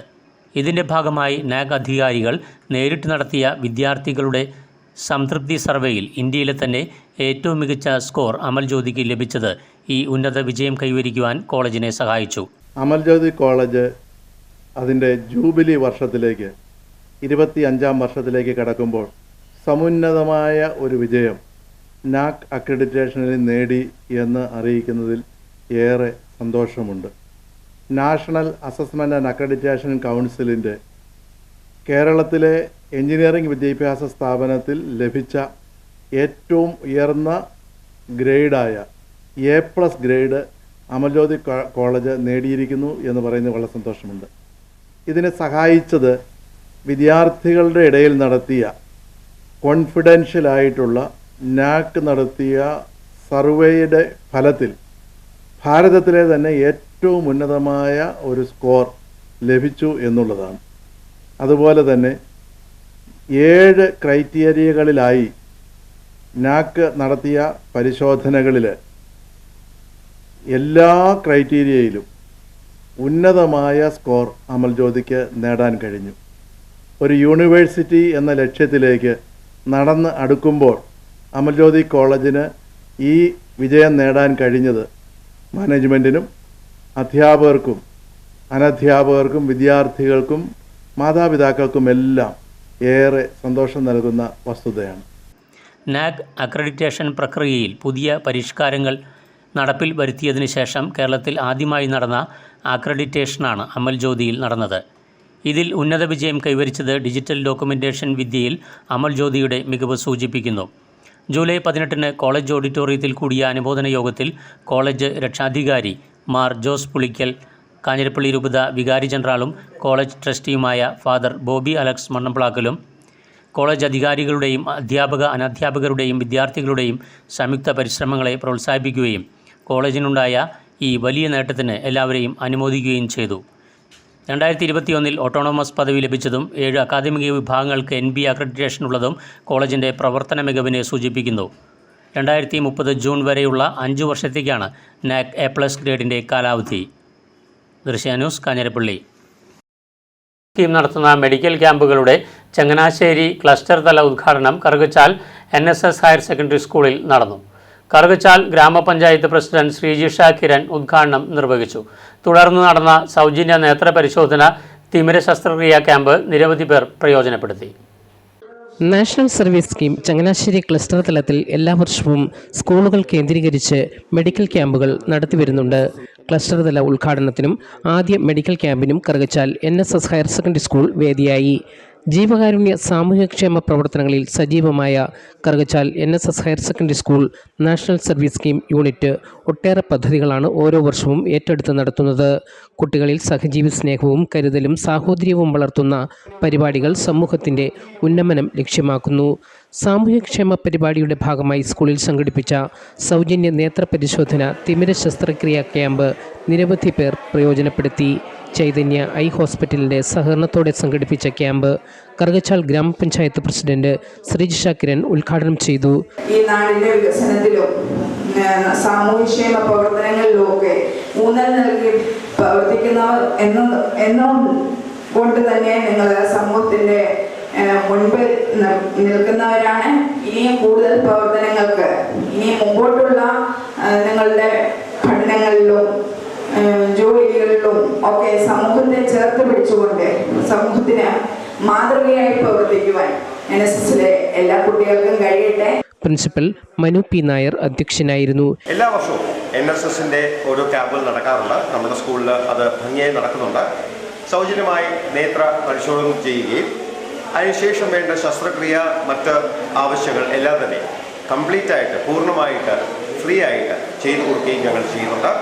ഇതിൻ്റെ ഭാഗമായി NAAC അധികാരികൾ നേരിട്ട് നടത്തിയ വിദ്യാർത്ഥികളുടെ സംതൃപ്തി സർവേയിൽ ഇന്ത്യയിലെ തന്നെ ഏറ്റവും മികച്ച സ്കോർ അമൽ ജ്യോതിക്ക് ലഭിച്ചത് ഈ ഉന്നത വിജയം കൈവരിക്കുവാൻ കോളേജിനെ സഹായിച്ചു. അമൽ ജ്യോതി കോളേജ് അതിൻ്റെ ജൂബിലി വർഷത്തിലേക്ക് 25ാം വർഷത്തിലേക്ക് കടക്കുമ്പോൾ സമുന്നതമായ ഒരു വിജയം NAAC അക്രഡിറ്റേഷനിൽ നേടി എന്ന് അറിയിക്കുന്നതിൽ ഏറെ സന്തോഷമുണ്ട്. നാഷണൽ അസസ്മെൻറ്റ് ആൻഡ് അക്രഡിറ്റേഷൻ കൗൺസിലിൻ്റെ കേരളത്തിലെ എഞ്ചിനീയറിംഗ് വിദ്യാഭ്യാസ സ്ഥാപനത്തിൽ ലഭിച്ച ഏറ്റവും ഉയർന്ന ഗ്രേഡായ A+ grade Amal Jyothi college നേടിയിരിക്കുന്നു എന്ന് പറയുന്നത് വളരെ സന്തോഷമുണ്ട്. ഇതിനെ സഹായിച്ചത് വിദ്യാർത്ഥികളുടെ ഇടയിൽ നടത്തിയ കോൺഫിഡൻഷ്യലായിട്ടുള്ള NAAC നടത്തിയ സർവേയുടെ ഫലത്തിൽ ഭാരതത്തിലെ തന്നെ ഏറ്റവും ഉന്നതമായ ഒരു സ്കോർ ലഭിച്ചു എന്നുള്ളതാണ്. അതുപോലെ തന്നെ 7 ക്രൈറ്റീരിയകളിലായി NAAC നടത്തിയ പരിശോധനകളിൽ എല്ലാ ക്രൈറ്റീരിയയിലും ഉന്നതമായ സ്കോർ അമൽ ജ്യോതിക്ക് നേടാൻ കഴിഞ്ഞു. ഒരു യൂണിവേഴ്സിറ്റി എന്ന ലക്ഷ്യത്തിലേക്ക് നടന്ന് അടുക്കുമ്പോൾ അമൽ ജ്യോതി കോളേജിന് ഈ വിജയം നേടാൻ കഴിഞ്ഞത് മാനേജ്മെൻറ്റിനും അധ്യാപകർക്കും അനധ്യാപകർക്കും വിദ്യാർത്ഥികൾക്കും മാതാപിതാക്കൾക്കുമെല്ലാം ഏറെ സന്തോഷം നൽകുന്ന വസ്തുതയാണ്. നാക് അക്രഡിറ്റേഷൻ പ്രക്രിയയിൽ പുതിയ പരിഷ്കാരങ്ങൾ നടപ്പിൽ വരുത്തിയതിനു ശേഷം കേരളത്തിൽ ആദ്യമായി നടന്ന അക്രഡിറ്റേഷനാണ് അമൽ ജ്യോതിയിൽ നടന്നത്. ഇതിൽ ഉന്നത വിജയം കൈവരിച്ചത് ഡിജിറ്റൽ ഡോക്യുമെൻറ്റേഷൻ വിദ്യയിൽ അമൽ ജ്യോതിയുടെ മികവ് സൂചിപ്പിക്കുന്നു. ജൂലൈ 18-ന് കോളേജ് ഓഡിറ്റോറിയത്തിൽ കൂടിയ അനുമോദന യോഗത്തിൽ കോളേജ് രക്ഷാധികാരി മാർ ജോസ് പുളിക്കൽ, കാഞ്ഞിരപ്പള്ളി രൂപത വികാരി ജനറാളും കോളേജ് ട്രസ്റ്റിയുമായ ഫാദർ ബോബി അലക്സ് മണ്ണംപ്ലാക്കലും കോളേജ് അധികാരികളുടെയും അധ്യാപക അനധ്യാപകരുടെയും വിദ്യാർത്ഥികളുടെയും സംയുക്ത പരിശ്രമങ്ങളെ പ്രോത്സാഹിപ്പിക്കുകയും കോളേജിനുണ്ടായ ഈ വലിയ നേട്ടത്തിന് എല്ലാവരെയും അനുമോദിക്കുകയും ചെയ്തു. 2021 ഓട്ടോണോമസ് പദവി ലഭിച്ചതും 7 അക്കാദമിക വിഭാഗങ്ങൾക്ക് NB അക്രഡിറ്റേഷൻ ഉള്ളതും കോളേജിൻ്റെ പ്രവർത്തന മികവിനെ സൂചിപ്പിക്കുന്നു. 2030 ജൂൺ വരെയുള്ള 5 വർഷത്തേക്കാണ് നാക് A+ ഗ്രേഡിൻ്റെ കാലാവധി. ദൃശ്യ ന്യൂസ്, കാഞ്ഞിരപ്പള്ളി. സ്കീം നടത്തുന്ന മെഡിക്കൽ ക്യാമ്പുകളുടെ ചങ്ങനാശ്ശേരി ക്ലസ്റ്റർ തല ഉദ്ഘാടനം കറുകച്ചാൽ NSS ഹയർ സെക്കൻഡറി സ്കൂളിൽ നടന്നു. കറുകച്ചാൽ ഗ്രാമപഞ്ചായത്ത് പ്രസിഡന്റ് ശ്രീജിഷ കിരൺ ഉദ്ഘാടനം നിർവഹിച്ചു. തുടർന്ന് നടന്ന സൗജന്യ നേത്ര പരിശോധന തിമിര ശസ്ത്രക്രിയാ ക്യാമ്പ് നിരവധി പേർ പ്രയോജനപ്പെടുത്തി. National service scheme Changanassery cluster തലത്തിൽ എല്ലാ വർഷവും സ്കൂളുകൾ കേന്ദ്രീകരിച്ച് മെഡിക്കൽ ക്യാമ്പുകൾ നടത്തിവരുന്നുണ്ട്. ക്ലസ്റ്റർ തല ഉദ്ഘാടനത്തിനും ആദ്യ മെഡിക്കൽ ക്യാമ്പിനും Karukachal NSS higher secondary school വേദിയായി. ജീവകാരുണ്യ സാമൂഹ്യക്ഷേമ പ്രവർത്തനങ്ങളിൽ സജീവമായ Karukachal NSS higher secondary school national service scheme unit ഒട്ടേറെ പദ്ധതികളാണ് ഓരോ വർഷവും ഏറ്റെടുത്ത് നടത്തുന്നത്. കുട്ടികളിൽ സഹജീവി സ്നേഹവും കരുതലും സാഹോദര്യവും വളർത്തുന്ന പരിപാടികൾ സമൂഹത്തിൻ്റെ ഉന്നമനം ലക്ഷ്യമാക്കുന്നു. സാമൂഹ്യക്ഷേമ പരിപാടിയുടെ ഭാഗമായി സ്കൂളിൽ സംഘടിപ്പിച്ച സൗജന്യ നേത്ര പരിശോധന തിമിര ശസ്ത്രക്രിയാ ക്യാമ്പ് നിരവധി പേർ പ്രയോജനപ്പെടുത്തി. ചൈതന്യ ഐ ഹോസ്പിറ്റലിൻ്റെ സഹകരണത്തോടെ സംഘടിപ്പിച്ച ക്യാമ്പ് കറുകച്ചാൽ ഗ്രാമപഞ്ചായത്ത് പ്രസിഡന്റ് ശ്രീജിഷ കിരൺ ഉദ്ഘാടനം ചെയ്തു. ഈ നാടിൻ്റെ വികസനത്തിലും സാമൂഹ്യക്ഷേമ പ്രവർത്തനങ്ങളിലുമൊക്കെ ഊന്നൽ നൽകി പ്രവർത്തിക്കുന്നവർ എന്നും കൊണ്ട് തന്നെ നിങ്ങൾ സമൂഹത്തിൻ്റെ മുൻപിൽ നിൽക്കുന്നവരാണ്. ഇനിയും കൂടുതൽ പ്രവർത്തനങ്ങൾക്ക് ഇനിയും മുമ്പോട്ടുള്ള നിങ്ങളുടെ പഠനങ്ങളിലും ജോലികളിലും ഒക്കെ സമൂഹത്തെ ചേർത്ത് പിടിച്ചുകൊണ്ട് സമൂഹത്തിന് മാതൃകയായി പ്രവർത്തിക്കുവാൻ NSSലെ എല്ലാ കുട്ടികൾക്കും കഴിയട്ടെ. പ്രിൻസിപ്പൽ മനു പി നായർ അധ്യക്ഷനായിരുന്നു. എല്ലാ വർഷവും NSSന്റെ ഓരോ ക്യാമ്പുകൾ നടക്കാറുണ്ട്. നമ്മുടെ സ്കൂളിൽ അത് ഭംഗിയായി നടക്കുന്നുണ്ട്. സൗജന്യമായി നേത്ര പരിശോധന ചെയ്യുകയും അതിനുശേഷം വേണ്ട ശസ്ത്രക്രിയ മറ്റ് ആവശ്യങ്ങൾ എല്ലാം തന്നെ കംപ്ലീറ്റ് ആയിട്ട് പൂർണ്ണമായിട്ട് ഫ്രീ ആയിട്ട് ചെയ്തു കൊടുക്കുകയും ഞങ്ങൾ ചെയ്യുന്നുണ്ട്.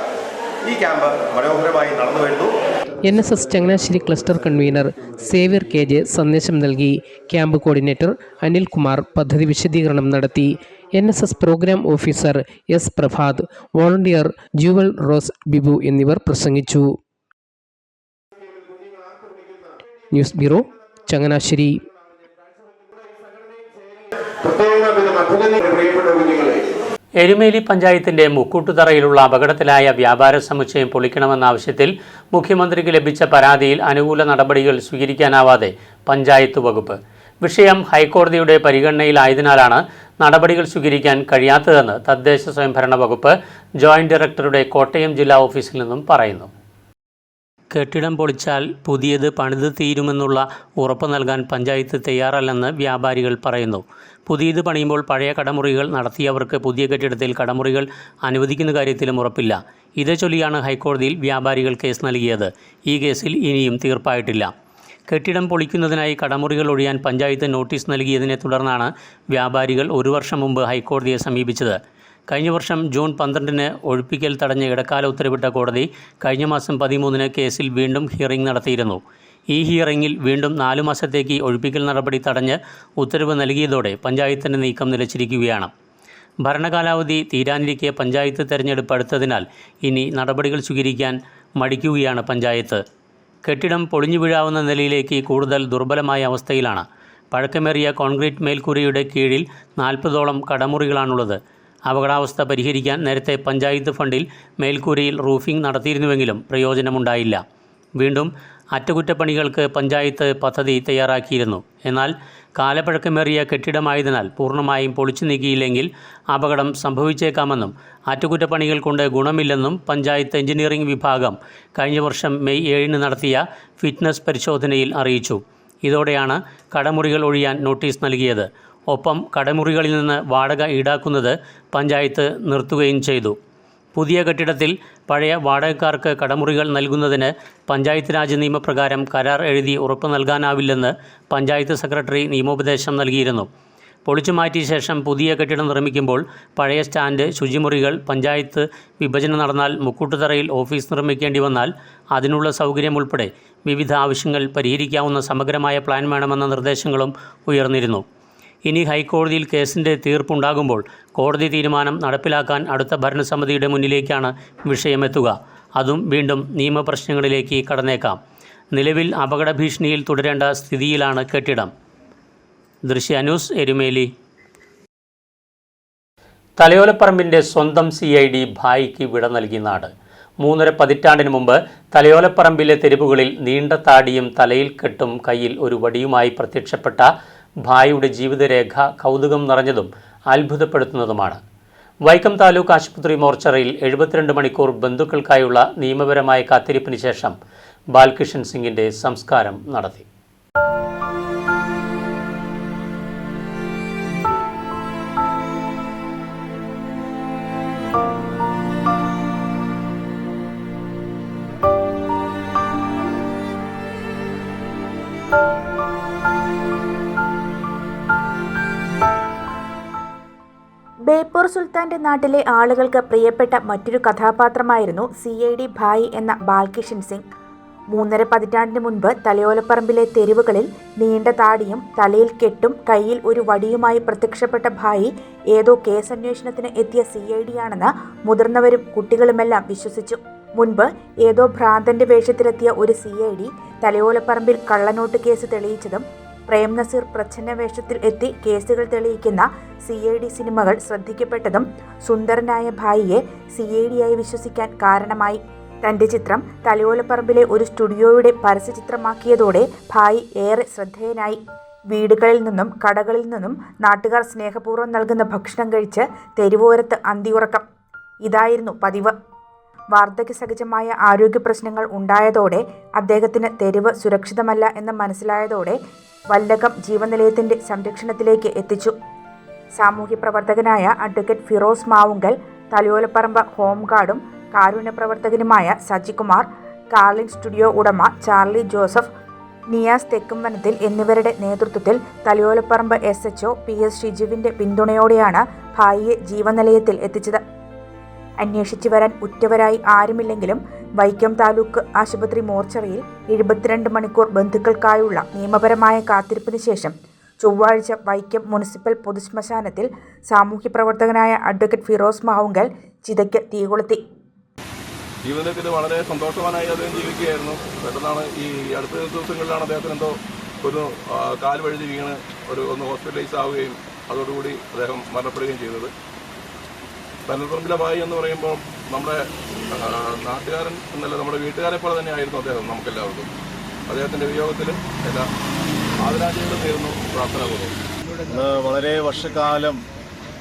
ഈ ക്യാമ്പ് മനോഹരമായി നടന്നു വരുന്നു. NSS Changanassery cluster convener Xavier KJ സന്ദേശം നൽകി. ക്യാമ്പ് കോർഡിനേറ്റർ അനിൽകുമാർ പദ്ധതി വിശദീകരണം നടത്തി. NSS programme officer S Prabhath, volunteer Jewel Rose Bibu എന്നിവർ പ്രസംഗിച്ചു. News bureau, Changanassery. എരുമേലി പഞ്ചായത്തിന്റെ മുക്കൂട്ടുതറയിലുള്ള അപകടത്തിലായ വ്യാപാര സമുച്ചയം പൊളിക്കണമെന്ന ആവശ്യത്തിൽ മുഖ്യമന്ത്രിക്ക് ലഭിച്ച പരാതിയിൽ അനുകൂല നടപടികൾ സ്വീകരിക്കാനാവാതെ പഞ്ചായത്ത് വകുപ്പ്. വിഷയം ഹൈക്കോടതിയുടെ പരിഗണനയിലായതിനാലാണ് നടപടികൾ സ്വീകരിക്കാൻ കഴിയാത്തതെന്ന് തദ്ദേശ സ്വയംഭരണ വകുപ്പ് ജോയിന്റ് ഡയറക്ടറുടെ കോട്ടയം ജില്ലാ ഓഫീസിൽ നിന്നും പറയുന്നു. കെട്ടിടം പൊളിച്ചാൽ പുതിയത് പണിത് തീരുമെന്നുള്ള ഉറപ്പ് നൽകാൻ പഞ്ചായത്ത് തയ്യാറല്ലെന്ന് വ്യാപാരികൾ പറയുന്നു. പുതിയത് പണിയുമ്പോൾ പഴയ കടമുറികൾ നടത്തിയവർക്ക് പുതിയ കെട്ടിടത്തിൽ കടമുറികൾ അനുവദിക്കുന്ന കാര്യത്തിലും ഉറപ്പില്ല. ഇതേ ചൊല്ലിയാണ് ഹൈക്കോടതിയിൽ വ്യാപാരികൾ കേസ് നൽകിയത്. ഈ കേസിൽ ഇനിയും തീർപ്പായിട്ടില്ല. കെട്ടിടം പൊളിക്കുന്നതിനായി കടമുറികൾ ഒഴിയാൻ പഞ്ചായത്ത് നോട്ടീസ് നൽകിയതിനെ തുടർന്നാണ് വ്യാപാരികൾ 1 വർഷം മുമ്പ് ഹൈക്കോടതിയെ സമീപിച്ചത്. കഴിഞ്ഞ വർഷം ജൂൺ 12-ന് ഒഴിപ്പിക്കൽ തടഞ്ഞ ഇടക്കാല ഉത്തരവിട്ട കോടതി കഴിഞ്ഞ മാസം 13-ന് കേസിൽ വീണ്ടും ഹിയറിംഗ് നടത്തിയിരുന്നു. ഈ ഹിയറിംഗിൽ വീണ്ടും 4 മാസത്തേക്ക് ഒഴിപ്പിക്കൽ നടപടി തടഞ്ഞ് ഉത്തരവ് നൽകിയതോടെ പഞ്ചായത്തിൻ്റെ നീക്കം നിലച്ചിരിക്കുകയാണ്. ഭരണകാലാവധി തീരാനിരിക്കെ പഞ്ചായത്ത് തെരഞ്ഞെടുപ്പ് അടുത്തതിനാൽ ഇനി നടപടികൾ സ്വീകരിക്കാൻ മടിക്കുകയാണ് പഞ്ചായത്ത്. കെട്ടിടം പൊളിഞ്ഞു വീഴാവുന്ന നിലയിലേക്ക് കൂടുതൽ ദുർബലമായ അവസ്ഥയിലാണ്. പഴക്കമേറിയ കോൺക്രീറ്റ് മേൽക്കൂരയുടെ കീഴിൽ 40ഓളം കടമുറികളാണുള്ളത്. അപകടാവസ്ഥ പരിഹരിക്കാൻ നേരത്തെ പഞ്ചായത്ത് ഫണ്ടിൽ മേൽക്കൂരയിൽ റൂഫിംഗ് നടത്തിയിരുന്നുവെങ്കിലും പ്രയോജനമുണ്ടായില്ല. വീണ്ടും അറ്റകുറ്റപ്പണികൾക്ക് പഞ്ചായത്ത് പദ്ധതി തയ്യാറാക്കിയിരുന്നു. എന്നാൽ കാലപ്പഴക്കമേറിയ കെട്ടിടമായതിനാൽ പൂർണ്ണമായും പൊളിച്ചു നീക്കിയില്ലെങ്കിൽ അപകടം സംഭവിച്ചേക്കാമെന്നും അറ്റകുറ്റപ്പണികൾ കൊണ്ട് ഗുണമില്ലെന്നും പഞ്ചായത്ത് എഞ്ചിനീയറിംഗ് വിഭാഗം കഴിഞ്ഞ വർഷം മെയ് 7-ന് നടത്തിയ ഫിറ്റ്നസ് പരിശോധനയിൽ അറിയിച്ചു. ഇതോടെയാണ് കടമുറികൾ ഒഴിയാൻ നോട്ടീസ് നൽകിയത്. ഒപ്പം കടമുറികളിൽ നിന്ന് വാടക ഈടാക്കുന്നത് പഞ്ചായത്ത് നിർത്തുകയും ചെയ്തു. പുതിയ കെട്ടിടത്തിൽ പഴയ വാടകക്കാർക്ക് കടമുറികൾ നൽകുന്നതിന് പഞ്ചായത്ത് രാജ് നിയമപ്രകാരം കരാർ എഴുതി ഉറപ്പ് നൽകാനാവില്ലെന്ന് പഞ്ചായത്ത് സെക്രട്ടറി നിയമോപദേശം നൽകിയിരുന്നു. പൊളിച്ചു മാറ്റിയ ശേഷം പുതിയ കെട്ടിടം നിർമ്മിക്കുമ്പോൾ പഴയ സ്റ്റാൻഡ്, ശുചിമുറികൾ, പഞ്ചായത്ത് വിഭജനം നടന്നാൽ മുക്കൂട്ടുതറയിൽ ഓഫീസ് നിർമ്മിക്കേണ്ടി വന്നാൽ അതിനുള്ള സൗകര്യം ഉൾപ്പെടെ വിവിധ ആവശ്യങ്ങൾ പരിഹരിക്കാവുന്ന സമഗ്രമായ പ്ലാൻ വേണമെന്ന നിർദ്ദേശങ്ങളും ഉയർന്നിരുന്നു. ഇനി ഹൈക്കോടതിയിൽ കേസിൻ്റെ തീർപ്പുണ്ടാകുമ്പോൾ കോടതി തീരുമാനം നടപ്പിലാക്കാൻ അടുത്ത ഭരണസമിതിയുടെ മുന്നിലേക്കാണ് വിഷയമെത്തുക. അതും വീണ്ടും നിയമപ്രശ്നങ്ങളിലേക്ക് കടന്നേക്കാം. നിലവിൽ അപകട ഭീഷണിയിൽ തുടരേണ്ട സ്ഥിതിയിലാണ് കെട്ടിടം. ദൃശ്യ ന്യൂസ്, എരുമേലി. തലയോലപ്പറമ്പിൻ്റെ സ്വന്തം CID ഭായിക്ക് വിട നൽകി നാട്. 3.5 പതിറ്റാണ്ടിന് മുമ്പ് തലയോലപ്പറമ്പിലെ തെരുവുകളിൽ നീണ്ട താടിയും തലയിൽ കെട്ടും കയ്യിൽ ഒരു വടിയുമായി പ്രത്യക്ഷപ്പെട്ട ഭായിയുടെ ജീവിതരേഖ കൗതുകം നിറഞ്ഞതും അത്ഭുതപ്പെടുത്തുന്നതുമാണ്. വൈക്കം താലൂക്ക് ആശുപത്രി മോർച്ചറിയിൽ 72 മണിക്കൂർ ബന്ധുക്കൾക്കായുള്ള നിയമപരമായ കാത്തിരിപ്പിന് ശേഷം ബാൽകിഷൻ സിംഗിൻ്റെ സംസ്കാരം നടത്തി. ബേപ്പൂർ സുൽത്താൻ്റെ നാട്ടിലെ ആളുകൾക്ക് പ്രിയപ്പെട്ട മറ്റൊരു കഥാപാത്രമായിരുന്നു CID ഭായി എന്ന ബാൽകിഷൻ സിംഗ്. 3.5 പതിറ്റാണ്ടിന് മുൻപ് തലയോലപ്പറമ്പിലെ തെരുവുകളിൽ നീണ്ട താടിയും തലയിൽ കെട്ടും കയ്യിൽ ഒരു വടിയുമായി പ്രത്യക്ഷപ്പെട്ട ഭായി ഏതോ കേസന്വേഷണത്തിന് എത്തിയ CID ആണെന്ന് മുതിർന്നവരും കുട്ടികളുമെല്ലാം വിശ്വസിച്ചു. മുൻപ് ഏതോ ഭ്രാന്തന്റെ വേഷത്തിലെത്തിയ ഒരു CID തലയോലപ്പറമ്പിൽ കള്ളനോട്ട് കേസ് തെളിയിച്ചതും പ്രേം നസീർ പ്രച്ഛന്ന വേഷത്തിൽ എത്തി കേസുകൾ തെളിയിക്കുന്ന CID സിനിമകൾ ശ്രദ്ധിക്കപ്പെട്ടതും സുന്ദരനായ ഭായിയെ CID വിശ്വസിക്കാൻ കാരണമായി. തൻ്റെ ചിത്രം തലയോലപ്പറമ്പിലെ ഒരു സ്റ്റുഡിയോയുടെ പരസ്യചിത്രമാക്കിയതോടെ ഭായി ഏറെ ശ്രദ്ധേയനായി. വീടുകളിൽ നിന്നും കടകളിൽ നിന്നും നാട്ടുകാർ സ്നേഹപൂർവ്വം നൽകുന്ന ഭക്ഷണം കഴിച്ച് തെരുവോരത്ത് അന്തിയുറക്കം ഇതായിരുന്നു പതിവ്. വാർദ്ധക്യസഹജമായ ആരോഗ്യ പ്രശ്നങ്ങൾ ഉണ്ടായതോടെ അദ്ദേഹത്തിന് തെരുവ് സുരക്ഷിതമല്ല എന്ന് മനസ്സിലായതോടെ വല്ലകം ജീവനിലയത്തിൻ്റെ സംരക്ഷണത്തിലേക്ക് എത്തിച്ചു. സാമൂഹ്യ പ്രവർത്തകനായ അഡ്വക്കേറ്റ് ഫിറോസ് മാവുങ്കൽ, തലയോലപ്പറമ്പ് ഹോം ഗാർഡും കാരുണ്യ പ്രവർത്തകനുമായ സജികുമാർ, കാർലിൻ സ്റ്റുഡിയോ ഉടമ ചാർലി ജോസഫ്, നിയാസ് തെക്കുംവനത്തിൽ എന്നിവരുടെ നേതൃത്വത്തിൽ തലയോലപ്പറമ്പ് SHO PS ഷിജുവിൻ്റെ പിന്തുണയോടെയാണ് ഭായിയെ ജീവനിലയത്തിൽ എത്തിച്ചത്. അന്വേഷിച്ചു വരാൻ ഉറ്റവരായി ആരുമില്ലെങ്കിലും വൈക്കം താലൂക്ക് ആശുപത്രി മോർച്ചറിയിൽ 72 മണിക്കൂർ ബന്ധുക്കൾക്കായുള്ള നിയമപരമായ കാത്തിരിപ്പിന് ശേഷം ചൊവ്വാഴ്ച വൈക്കം മുനിസിപ്പൽ പൊതുശ്മശാനത്തിൽ സാമൂഹ്യ പ്രവർത്തകനായ അഡ്വക്കേറ്റ് ഫിറോസ് മാവുങ്കൽ ചിതയ്ക്ക് തീകൊളുത്തി. ജീവിതത്തിൽ വളരെ സന്തോഷവാനായി അദ്ദേഹം ജീവിക്കുകയായിരുന്നു. പെട്ടെന്നാണ് ഈ അടുത്ത ദിവസങ്ങളിലാണ് അദ്ദേഹത്തിന് എന്തോ ഒരു കാൽ വഴുതി വീണ് ഒന്ന് ഹോസ്പിറ്റലൈസ് ആവുകയും അതോടുകൂടി അദ്ദേഹം മരണപ്പെടുകയും ചെയ്തത്. തലയോലപ്പറമ്പിലെ ഭായി എന്ന് പറയുമ്പോൾ നമ്മുടെ നാട്ടുകാരൻ എന്നല്ല, നമ്മുടെ വീട്ടുകാരെ പോലെ തന്നെയായിരുന്നു അദ്ദേഹം നമുക്കെല്ലാവർക്കും. അദ്ദേഹത്തിൻ്റെ വിയോഗത്തിൽ എല്ലാ ആദരാഞ്ജലികളും നേരുന്നു, പ്രാർത്ഥന പോകുന്നു. വളരെ വർഷക്കാലം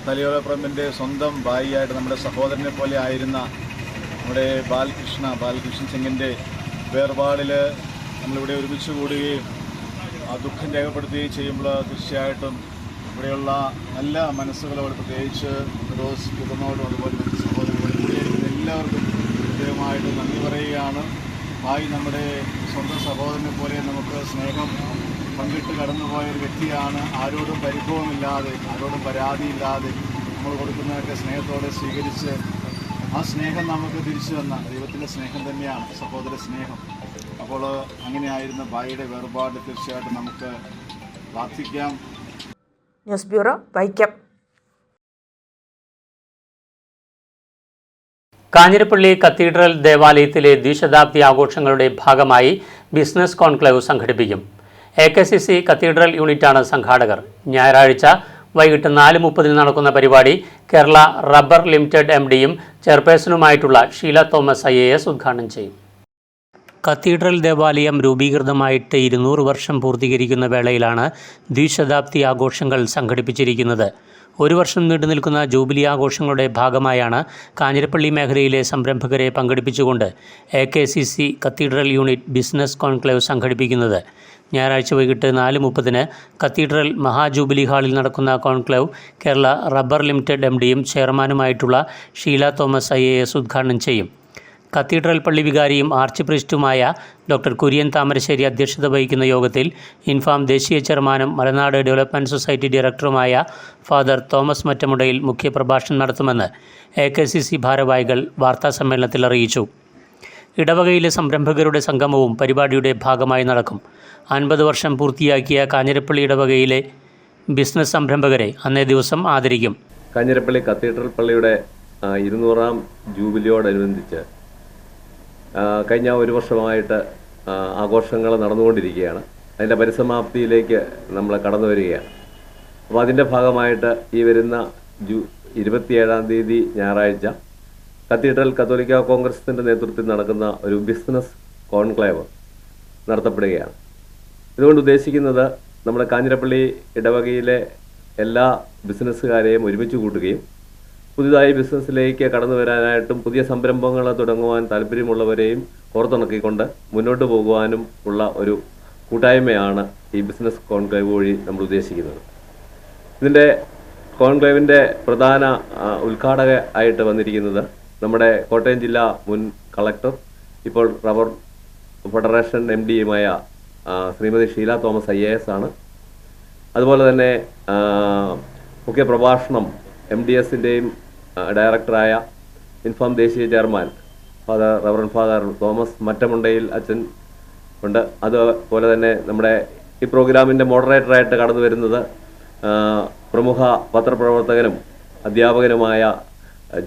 തലയോലപ്പറമ്പിൻ്റെ സ്വന്തം ഭായിയായിട്ട് നമ്മുടെ സഹോദരനെ പോലെ ആയിരുന്ന നമ്മുടെ ബാലകൃഷ്ണൻ സിംഗിൻ്റെ വേർപാടിൽ നമ്മളിവിടെ ഒരുമിച്ച് കൂടുകയും ആ ദുഃഖം രേഖപ്പെടുത്തുകയും ചെയ്യുമ്പോൾ തീർച്ചയായിട്ടും ഇവിടെയുള്ള നല്ല മനസ്സുകളോട്, പ്രത്യേകിച്ച് ഫിറോസ് കുടുംബത്തോടും അതുപോലെ മറ്റ് സഹോദരങ്ങളോടും കൂടിയിരിക്കുന്ന എല്ലാവർക്കും പ്രത്യേകമായിട്ട് നന്ദി പറയുകയാണ്. ഭായി നമ്മുടെ സ്വന്തം സഹോദരനെ പോലെ നമുക്ക് സ്നേഹം പങ്കിട്ട് കടന്നുപോയ ഒരു വ്യക്തിയാണ്. ആരോടും പരിഭവമില്ലാതെ, ആരോടും പരാതിയില്ലാതെ നമ്മൾ കൊടുക്കുന്നതൊക്കെ സ്നേഹത്തോടെ സ്വീകരിച്ച് ആ സ്നേഹം നമുക്ക് തിരിച്ചു തന്ന ദൈവത്തിൻ്റെ സ്നേഹം തന്നെയാണ് സഹോദര സ്നേഹം. അപ്പോൾ അങ്ങനെയായിരുന്ന ഭായിയുടെ വേർപാട് തീർച്ചയായിട്ടും നമുക്ക് പ്രാർത്ഥിക്കാം. News bureau, Vaikom. Kanjirappally cathedral ദേവാലയത്തിലെ ദ്വിശതാബ്ദി ആഘോഷങ്ങളുടെ ഭാഗമായി ബിസിനസ് കോൺക്ലേവ് സംഘടിപ്പിക്കും. AKCC കത്തീഡ്രൽ യൂണിറ്റാണ് സംഘാടകർ. ഞായറാഴ്ച വൈകിട്ട് 4:30 നടക്കുന്ന പരിപാടി കേരള റബ്ബർ ലിമിറ്റഡ് MDയും ചെയർപേഴ്സണുമായിട്ടുള്ള ഷീല തോമസ് IAS ഉദ്ഘാടനം ചെയ്യും. കത്തീഡ്രൽ ദേവാലയം രൂപീകൃതമായിട്ട് 200 വർഷം പൂർത്തീകരിക്കുന്ന വേളയിലാണ് ദ്വിശതാബ്ദി ആഘോഷങ്ങൾ സംഘടിപ്പിച്ചിരിക്കുന്നത്. ഒരു വർഷം നീണ്ടു നിൽക്കുന്ന ജൂബിലി ആഘോഷങ്ങളുടെ ഭാഗമായാണ് കാഞ്ഞിരപ്പള്ളി മേഖലയിലെ സംരംഭകരെ പങ്കെടുപ്പിച്ചുകൊണ്ട് AKCC cathedral unit business conclave സംഘടിപ്പിക്കുന്നത്. ഞായറാഴ്ച വൈകിട്ട് 4:30 കത്തീഡ്രൽ മഹാജൂബിലി ഹാളിൽ നടക്കുന്ന കോൺക്ലേവ് കേരള റബ്ബർ ലിമിറ്റഡ് MDയും ചെയർമാനുമായിട്ടുള്ള ഷീല തോമസ് IAS ഉദ്ഘാടനം ചെയ്യും. കത്തീഡ്രൽ പള്ളി വികാരിയും ആർച്ച് പ്രീസ്റ്റുമായ ഡോക്ടർ കുര്യൻ താമരശ്ശേരി അധ്യക്ഷത വഹിക്കുന്ന യോഗത്തിൽ ഇൻഫാം ദേശീയ ചെയർമാനും മലനാട് ഡെവലപ്മെൻറ്റ് സൊസൈറ്റി ഡയറക്ടറുമായ ഫാദർ തോമസ് മറ്റമുടയിൽ മുഖ്യപ്രഭാഷണം നടത്തുമെന്ന് AKCC ഭാരവാഹികൾ വാർത്താസമ്മേളനത്തിൽ അറിയിച്ചു. ഇടവകയിലെ സംരംഭകരുടെ സംഗമവും പരിപാടിയുടെ ഭാഗമായി നടക്കും. 50 വർഷം പൂർത്തിയാക്കിയ കാഞ്ഞിരപ്പള്ളി ഇടവകയിലെ ബിസിനസ് സംരംഭകരെ അന്നേ ദിവസം ആദരിക്കും. കാഞ്ഞിരപ്പള്ളി കത്തീഡ്രൽ പള്ളിയുടെ 200ാം ജൂബിലിയോടനുബന്ധിച്ച് കഴിഞ്ഞ ഒരു വർഷമായിട്ട് ആഘോഷങ്ങൾ നടന്നുകൊണ്ടിരിക്കുകയാണ്. അതിൻ്റെ പരിസമാപ്തിയിലേക്ക് നമ്മൾ കടന്നു വരികയാണ്. അപ്പോൾ അതിൻ്റെ ഭാഗമായിട്ട് ഈ വരുന്ന 27-ാം തീയതി ഞായറാഴ്ച കത്തീഡ്രൽ കത്തോലിക്ക കോൺഗ്രസിൻ്റെ നേതൃത്വത്തിൽ നടക്കുന്ന ഒരു ബിസിനസ് കോൺക്ലേവ് നടത്തപ്പെടുകയാണ്. ഇതുകൊണ്ട് ഉദ്ദേശിക്കുന്നത് നമ്മുടെ കാഞ്ഞിരപ്പള്ളി ഇടവകയിലെ എല്ലാ ബിസിനസ്സുകാരെയും ഒരുമിച്ച് കൂട്ടുകയും പുതിയതായി ബിസിനസ്സിലേക്ക് കടന്നു വരാനായിട്ടും പുതിയ സംരംഭങ്ങൾ തുടങ്ങുവാൻ താല്പര്യമുള്ളവരെയും കോർത്തിണക്കിക്കൊണ്ട് മുന്നോട്ട് പോകുവാനും ഉള്ള ഒരു കൂട്ടായ്മയാണ് ഈ ബിസിനസ് കോൺക്ലേവ് വഴി നമ്മൾ ഉദ്ദേശിക്കുന്നത്. ഇതിൻ്റെ കോൺക്ലേവിൻ്റെ പ്രധാന ഉദ്ഘാടക ആയിട്ട് വന്നിരിക്കുന്നത് നമ്മുടെ കോട്ടയം ജില്ലാ മുൻ കളക്ടർ, ഇപ്പോൾ റബ്ബർ ഫെഡറേഷൻ MDയുമായ ശ്രീമതി ഷീല തോമസ് IAS ആണ്. അതുപോലെ തന്നെ മുഖ്യപ്രഭാഷണം MDSൻ്റെയും ഡയറക്ടറായ ഇൻഫാം ദേശീയ chairman reverend father Thomas Mattamundayil അച്ഛൻ ഉണ്ട്. അതുപോലെ തന്നെ നമ്മുടെ ഈ പ്രോഗ്രാമിൻ്റെ മോഡറേറ്ററായിട്ട് കടന്നു വരുന്നത് പ്രമുഖ പത്രപ്രവർത്തകനും അധ്യാപകനുമായ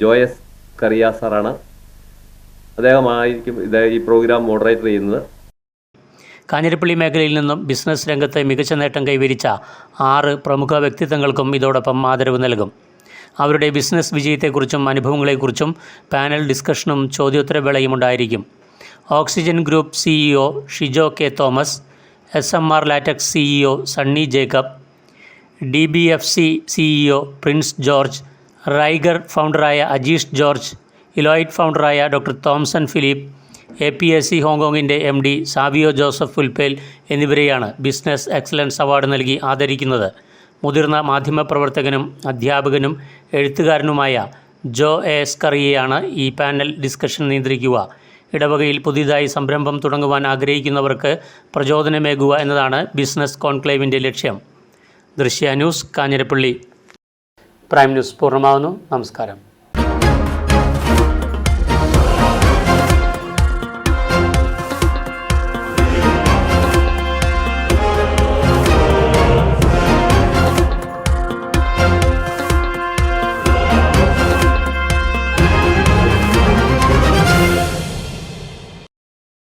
ജോയസ് കറിയ സാറാണ്. അദ്ദേഹമായിരിക്കും ഈ പ്രോഗ്രാം മോഡറേറ്റ് ചെയ്യുന്നത്. കാഞ്ഞിരപ്പള്ളി മേഖലയിൽ നിന്നും ബിസിനസ് രംഗത്ത് മികച്ച നേട്ടം കൈവരിച്ച 6 പ്രമുഖ വ്യക്തിത്വങ്ങൾക്കും ഇതോടൊപ്പം ആദരവ് നൽകും. അവരുടെ ബിസിനസ് വിജയത്തെക്കുറിച്ചും അനുഭവങ്ങളെക്കുറിച്ചും പാനൽ ഡിസ്കഷനും ചോദ്യോത്തരവേളയും ഉണ്ടായിരിക്കും. Oxygen group CEO Shijo K. Thomas, SMR latex CEO Sunny Jacob, DBFC CEO Prince George, റൈഗർ ഫൗണ്ടറായ അജീഷ് ജോർജ്, ഇലോയിറ്റ് ഫൗണ്ടറായ ഡോക്ടർ തോംസൺ ഫിലിപ്പ്, APAC ഹോങ്കോങ്ങിൻ്റെ MD സാവിയോ ജോസഫ് ഫുൽപേൽ എന്നിവരെയാണ് ബിസിനസ് എക്സലൻസ് അവാർഡ് നൽകി ആദരിക്കുന്നത്. മുതിർന്ന മാധ്യമപ്രവർത്തകനും അധ്യാപകനും എഴുത്തുകാരനുമായ ജോ AS കറിയയാണ് ഈ പാനൽ ഡിസ്കഷൻ നിയന്ത്രിക്കുക. ഇടവകയിൽ പുതിയതായി സംരംഭം തുടങ്ങുവാൻ ആഗ്രഹിക്കുന്നവർക്ക് പ്രചോദനമേകുക എന്നതാണ് ബിസിനസ് കോൺക്ലേവിൻ്റെ ലക്ഷ്യം. Drishya news, Kanjirappally. Prime news പൂർണ്ണമാവുന്നു. നമസ്കാരം.